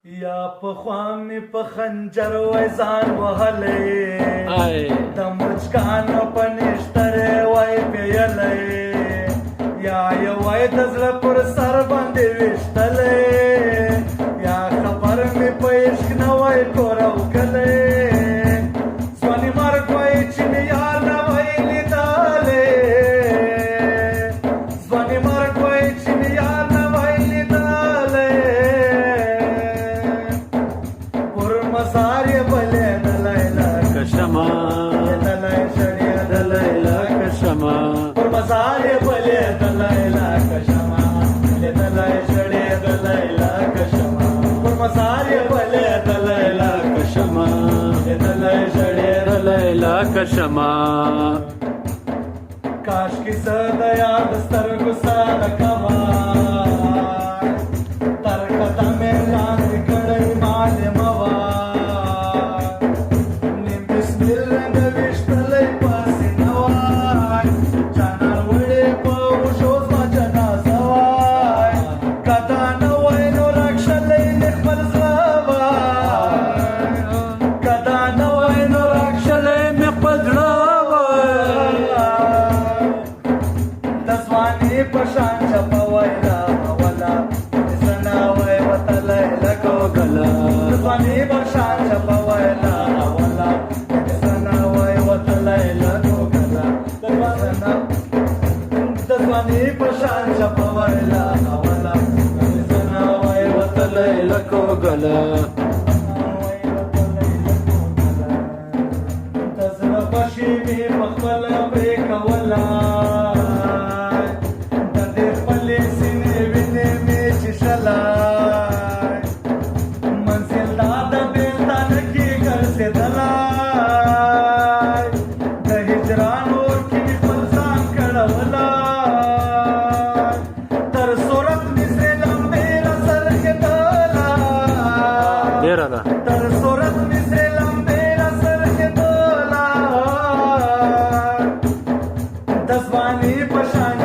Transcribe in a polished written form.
یا پخوا می په خنجر وای ځان وهلی د مچکانو په نشترې وای پیلی یا یو وای د زړه پر سر باندې ویشتلی یا خبر می په عشق نه وای کور او کلی ځواني مرګ وای چې مې یار نه وای لیدلی ځواني مرګ وای چې مې یار نه وای لیدلی مزار یې بلېدلی لکه شمع لیدلی شړېدلی لکه شمع پر مزار یې بلېدلی لکه شمع لیدلی شړېدلی لکه شمع پر مزار یې بلېدلی لکه شمع لیدلی شړېدلی لکه شمع کاشکې زه د یار د سترګو سره کمه تر قدمې لاندې کړی مالې مه پشان چپوي لا ولا سنا وای وتلای لکو غلا ځواني پشان چپوي لا ولا سنا وای وتلای لکو غلا ځواني پشان چپوي لا ولا سنا وای وتلای لکو غلا تزنه بشي می مخبل امرې کولا منزل دا بیلتان کی ګرځېدلی د هجران اور کې مې خپل ځان کړولی تر صورت مې سرې لمبې را څرخېدلی تر صورت مې سرې لمبې را څرخېدلی د ځواني په شان